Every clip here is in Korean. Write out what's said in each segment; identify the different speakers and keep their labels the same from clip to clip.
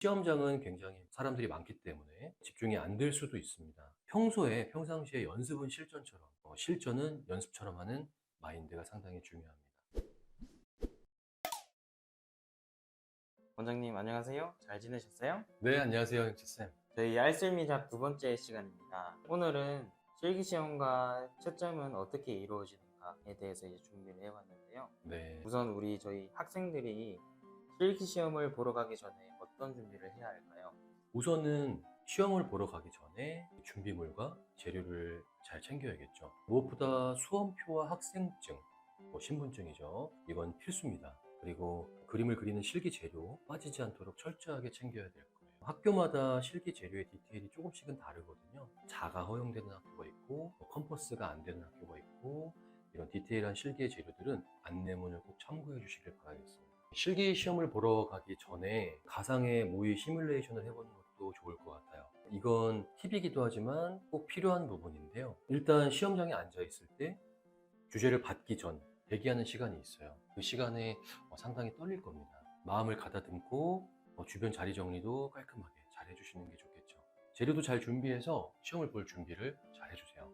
Speaker 1: 시험장은 굉장히 사람들이 많기 때문에 집중이 안 될 수도 있습니다. 평상시에 연습은 실전처럼, 실전은 연습처럼 하는 마인드가 상당히 중요합니다.
Speaker 2: 원장님 안녕하세요. 잘 지내셨어요?
Speaker 1: 네, 안녕하세요, 형채쌤.
Speaker 2: 저희 알쓸미잡 두 번째 시간입니다. 오늘은 실기시험과 채점은 어떻게 이루어지는가에 대해서 이제 준비를 해봤는데요.
Speaker 1: 네,
Speaker 2: 우선 저희 학생들이 실기시험을 보러 가기 전에 어떤 준비를 해야 할까요?
Speaker 1: 우선은 시험을 보러 가기 전에 준비물과 재료를 잘 챙겨야겠죠. 무엇보다 수험표와 학생증, 신분증이죠. 이건 필수입니다. 그리고 그림을 그리는 실기 재료 빠지지 않도록 철저하게 챙겨야 될 거예요. 학교마다 실기 재료의 디테일이 조금씩은 다르거든요. 자가 허용되는 학교가 있고 컴퍼스가 안 되는 학교가 있고, 이런 디테일한 실기 재료들은 안내문을 꼭 참고해 주시길 바라겠습니다. 실기 시험을 보러 가기 전에 가상의 모의 시뮬레이션을 해보는 것도 좋을 것 같아요. 이건 팁이기도 하지만 꼭 필요한 부분인데요. 일단 시험장에 앉아 있을 때 주제를 받기 전 대기하는 시간이 있어요. 그 시간에 상당히 떨릴 겁니다. 마음을 가다듬고 주변 자리 정리도 깔끔하게 잘 해주시는 게 좋겠죠. 재료도 잘 준비해서 시험을 볼 준비를 잘 해주세요.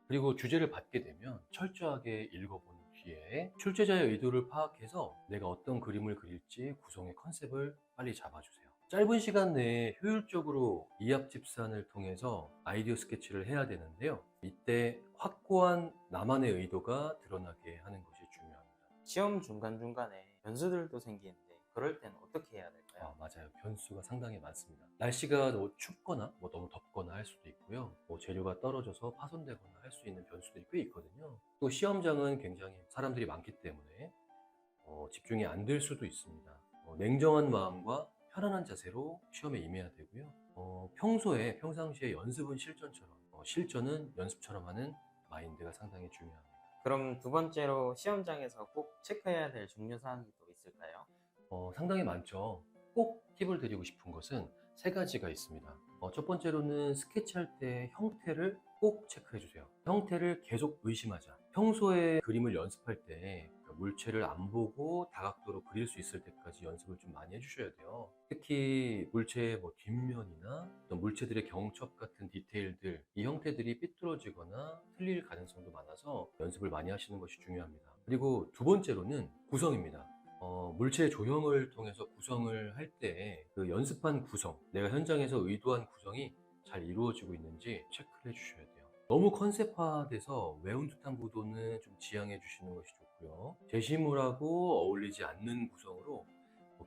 Speaker 1: 그리고 주제를 받게 되면 철저하게 읽어본 뒤에 출제자의 의도를 파악해서 내가 어떤 그림을 그릴지 구성의 컨셉을 빨리 잡아주세요. 짧은 시간 내에 효율적으로 이합집산을 통해서 아이디어 스케치를 해야 되는데요. 이때 확고한 나만의 의도가 드러나게 하는 것이 중요합니다.
Speaker 2: 시험 중간중간에 변수들도 생기는데 그럴 때는 어떻게 해야 될까요?
Speaker 1: 맞아요. 변수가 상당히 많습니다. 날씨가 춥거나 너무 덥거나 할 수도 있고요. 재료가 떨어져서 파손되거나 할 수 있는 변수들이 꽤 있거든요. 또 시험장은 굉장히 사람들이 많기 때문에 집중이 안 될 수도 있습니다. 냉정한 마음과 편안한 자세로 시험에 임해야 되고요. 평상시에 연습은 실전처럼, 실전은 연습처럼 하는 마인드가 상당히 중요합니다.
Speaker 2: 그럼 두 번째로 시험장에서 꼭 체크해야 될 중요사항이 또 있을까요?
Speaker 1: 상당히 많죠. 꼭 팁을 드리고 싶은 것은 세 가지가 있습니다. 첫 번째로는 스케치할 때 형태를 꼭 체크해 주세요. 형태를 계속 의심하자. 평소에 그림을 연습할 때 물체를 안 보고 다각도로 그릴 수 있을 때까지 연습을 좀 많이 해주셔야 돼요. 특히 물체의 뒷면이나 어떤 물체들의 경첩 같은 디테일들, 이 형태들이 삐뚤어지거나 틀릴 가능성도 많아서 연습을 많이 하시는 것이 중요합니다. 그리고 두 번째로는 구성입니다. 물체의 조형을 통해서 구성을 할 때 그 연습한 구성, 내가 현장에서 의도한 구성이 잘 이루어지고 있는지 체크를 해주셔야 돼요. 너무 컨셉화돼서 외운 듯한 구도는 좀 지양해 주시는 것이 좋고요. 제시물하고 어울리지 않는 구성으로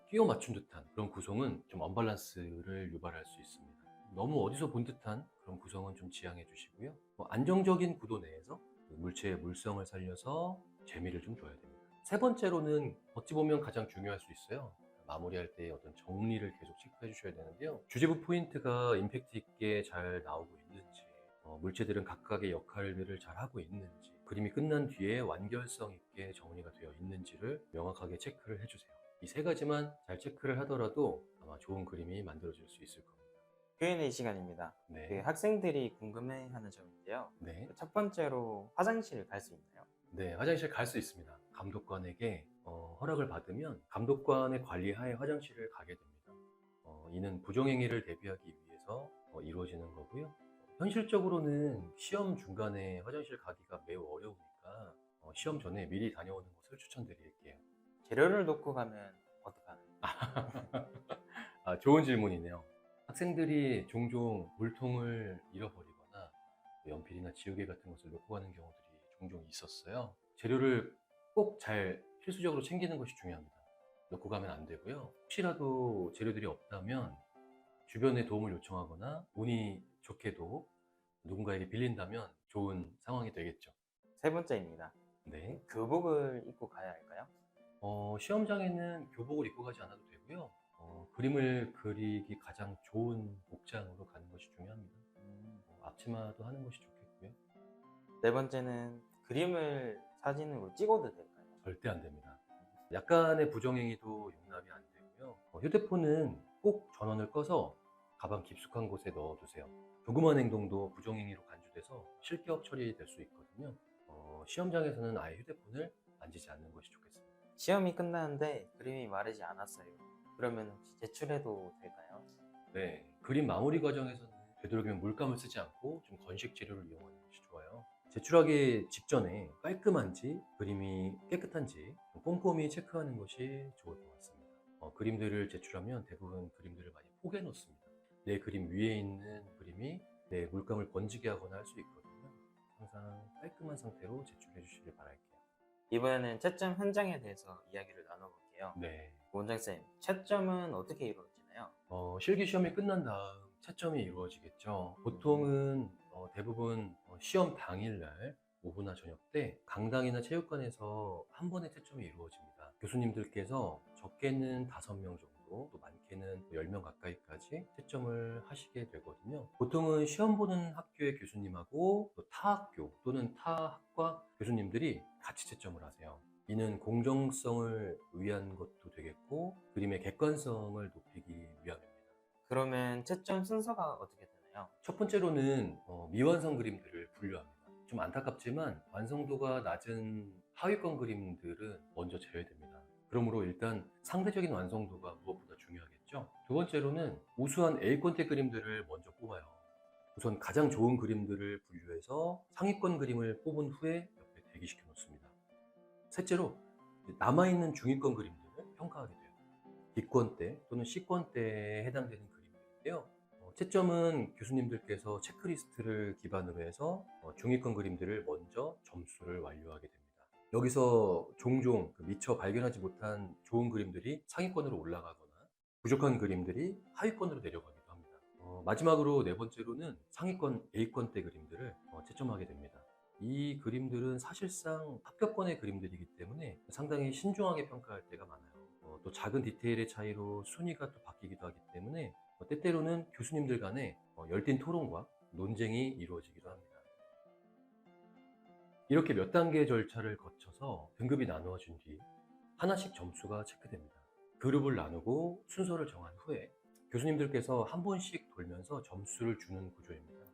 Speaker 1: 끼워 맞춘 듯한 그런 구성은 좀 언밸런스를 유발할 수 있습니다. 너무 어디서 본 듯한 그런 구성은 좀 지양해 주시고요. 안정적인 구도 내에서 그 물체의 물성을 살려서 재미를 좀 줘야 됩니다. 세 번째로는 어찌 보면 가장 중요할 수 있어요. 마무리할 때 어떤 정리를 계속 체크해 주셔야 되는데요. 주제부 포인트가 임팩트 있게 잘 나오고 있는지, 물체들은 각각의 역할들을 잘 하고 있는지, 그림이 끝난 뒤에 완결성 있게 정리가 되어 있는지를 명확하게 체크를 해주세요. 이 세 가지만 잘 체크를 하더라도 아마 좋은 그림이 만들어질 수 있을 겁니다.
Speaker 2: Q&A 시간입니다.
Speaker 1: 네.
Speaker 2: 학생들이 궁금해하는 점인데요.
Speaker 1: 네.
Speaker 2: 첫 번째로 화장실 갈 수 있나요?
Speaker 1: 네, 화장실 갈 수 있습니다. 감독관에게 허락을 받으면 감독관의 관리하에 화장실을 가게 됩니다. 이는 부정행위를 대비하기 위해서 이루어지는 거고요. 현실적으로는 시험 중간에 화장실 가기가 매우 어려우니까 시험 전에 미리 다녀오는 것을 추천드릴게요.
Speaker 2: 재료를 놓고 가면 어떡하나요?
Speaker 1: 좋은 질문이네요. 학생들이 종종 물통을 잃어버리거나 연필이나 지우개 같은 것을 놓고 가는 경우들이 종종 있었어요. 재료를 꼭 잘 필수적으로 챙기는 것이 중요합니다. 놓고 가면 안 되고요. 혹시라도 재료들이 없다면 주변에 도움을 요청하거나 운이 좋게도 누군가에게 빌린다면 좋은 상황이 되겠죠.
Speaker 2: 세 번째입니다.
Speaker 1: 네.
Speaker 2: 교복을 입고 가야 할까요?
Speaker 1: 시험장에는 교복을 입고 가지 않아도 되고요. 그림을 그리기 가장 좋은 복장으로 가는 것이 중요합니다. 앞치마도 하는 것이 좋겠고요.
Speaker 2: 네 번째는 그림을 사진으로 찍어도 될까요?
Speaker 1: 절대 안 됩니다. 약간의 부정행위도 용납이 안 되고요. 휴대폰은 꼭 전원을 꺼서 가방 깊숙한 곳에 넣어두세요. 조그만 행동도 부정행위로 간주돼서 실격 처리될 수 있거든요. 시험장에서는 아예 휴대폰을 만지지 않는 것이 좋겠습니다.
Speaker 2: 시험이 끝나는데 그림이 마르지 않았어요. 그러면 혹시 제출해도 될까요?
Speaker 1: 네, 그림 마무리 과정에서는 되도록이면 물감을 쓰지 않고 좀 건식 재료를 이용하는 것이 좋아요. 제출하기 직전에 깔끔한지, 그림이 깨끗한지 좀 꼼꼼히 체크하는 것이 좋을 것 같습니다. 그림들을 제출하면 대부분 그림들을 많이 포개 놓습니다. 내 그림 위에 있는 그림이 내 물감을 번지게 하거나 할 수 있거든요. 항상 깔끔한 상태로 제출해 주시길 바랄게요.
Speaker 2: 이번에는 채점 현장에 대해서 이야기를 나눠볼게요.
Speaker 1: 네.
Speaker 2: 원장쌤, 채점은 어떻게 이루어지나요?
Speaker 1: 실기 시험이 끝난 다음 채점이 이루어지겠죠. 보통은 대부분 시험 당일날 오후나 저녁 때 강당이나 체육관에서 한 번에 채점이 이루어집니다. 교수님들께서 적게는 5명 정도, 또 많게는 10명 가까이까지 채점을 하시게 되거든요. 보통은 시험 보는 학교의 교수님하고 또 타 학교 또는 타 학과 교수님들이 같이 채점을 하세요. 이는 공정성을 위한 것도 되겠고 그림의 객관성을 높이기 위함입니다.
Speaker 2: 그러면 채점 순서가 어떻게 되나요?
Speaker 1: 첫 번째로는 미완성 그림들을 분류합니다. 좀 안타깝지만 완성도가 낮은 하위권 그림들은 먼저 제외됩니다. 그러므로 일단 상대적인 완성도가 무엇보다 중요하겠죠. 두 번째로는 우수한 A권대 그림들을 먼저 뽑아요. 우선 가장 좋은 그림들을 분류해서 상위권 그림을 뽑은 후에 옆에 대기시켜 놓습니다. 셋째로 남아있는 중위권 그림들을 평가하게 돼요. B권대 또는 C권대에 해당되는 그림들인데요. 채점은 교수님들께서 체크리스트를 기반으로 해서 중위권 그림들을 먼저 점수를 완료하게 됩니다. 여기서 종종 미처 발견하지 못한 좋은 그림들이 상위권으로 올라가거나 부족한 그림들이 하위권으로 내려가기도 합니다. 마지막으로 네 번째로는 상위권 A권대 그림들을 채점하게 됩니다. 이 그림들은 사실상 합격권의 그림들이기 때문에 상당히 신중하게 평가할 때가 많아요. 또 작은 디테일의 차이로 순위가 또 바뀌기도 하기 때문에 때때로는 교수님들 간에 열띤 토론과 논쟁이 이루어지기도 합니다. 이렇게 몇 단계의 절차를 거쳐서 등급이 나누어진 뒤 하나씩 점수가 체크됩니다. 그룹을 나누고 순서를 정한 후에 교수님들께서 한 번씩 돌면서 점수를 주는 구조입니다.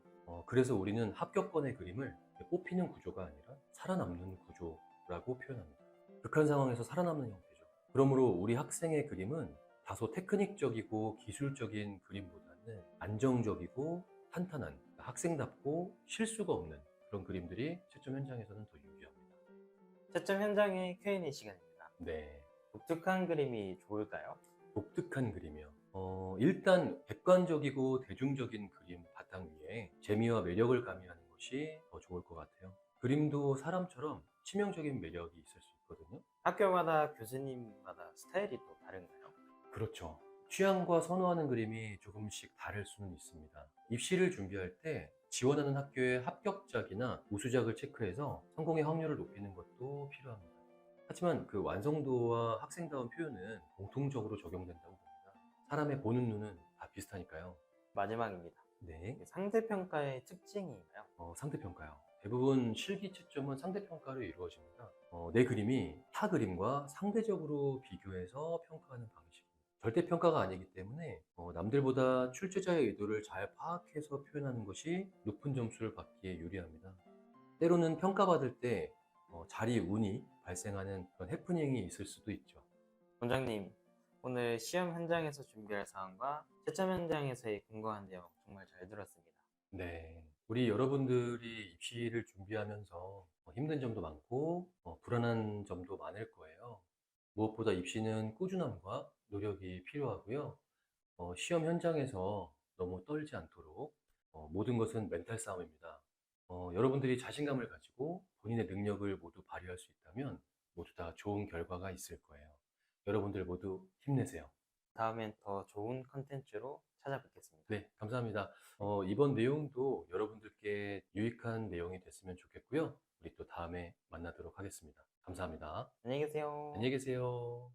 Speaker 1: 그래서 우리는 합격권의 그림을 뽑히는 구조가 아니라 살아남는 구조라고 표현합니다. 극한 상황에서 살아남는 형태죠. 그러므로 우리 학생의 그림은 다소 테크닉적이고 기술적인 그림보다는 안정적이고 탄탄한, 학생답고 실수가 없는 그런 그림들이 채점 현장에서는 더 유리합니다.
Speaker 2: 채점 현장의 Q&A 시간입니다.
Speaker 1: 네.
Speaker 2: 독특한 그림이 좋을까요?
Speaker 1: 독특한 그림이요. 일단 객관적이고 대중적인 그림 바탕 위에 재미와 매력을 가미하는 것이 더 좋을 것 같아요. 그림도 사람처럼 치명적인 매력이 있을 수 있거든요.
Speaker 2: 학교마다 교수님마다 스타일이 또 다른가요?
Speaker 1: 그렇죠. 취향과 선호하는 그림이 조금씩 다를 수는 있습니다. 입시를 준비할 때 지원하는 학교의 합격작이나 우수작을 체크해서 성공의 확률을 높이는 것도 필요합니다. 하지만 그 완성도와 학생다운 표현은 공통적으로 적용된다고 봅니다. 사람의 보는 눈은 다 비슷하니까요.
Speaker 2: 마지막입니다.
Speaker 1: 네.
Speaker 2: 상대평가의 특징이가요?
Speaker 1: 상대평가요. 대부분 실기 채점은 상대평가로 이루어집니다. 내 그림이 타 그림과 상대적으로 비교해서 평가하는 방식입니다. 절대평가가 아니기 때문에 남들보다 출제자의 의도를 잘 파악해서 표현하는 것이 높은 점수를 받기에 유리합니다. 때로는 평가받을 때 자리 운이 발생하는 그런 해프닝이 있을 수도 있죠.
Speaker 2: 원장님, 오늘 시험 현장에서 준비할 사항과 채점 현장에서의 궁금한 내용 정말 잘 들었습니다.
Speaker 1: 네. 우리 여러분들이 입시를 준비하면서 힘든 점도 많고 불안한 점도 많을 거예요. 무엇보다 입시는 꾸준함과 노력이 필요하고요. 시험 현장에서 너무 떨지 않도록 모든 것은 멘탈 싸움입니다. 여러분들이 자신감을 가지고 본인의 능력을 모두 발휘할 수 있다면 모두 다 좋은 결과가 있을 거예요. 여러분들 모두 힘내세요.
Speaker 2: 다음엔 더 좋은 컨텐츠로 찾아뵙겠습니다.
Speaker 1: 네, 감사합니다. 이번 내용도 여러분들께 유익한 내용이 됐으면 좋겠고요. 우리 또 다음에 만나도록 하겠습니다. 감사합니다.
Speaker 2: 안녕히 계세요.
Speaker 1: 안녕히 계세요.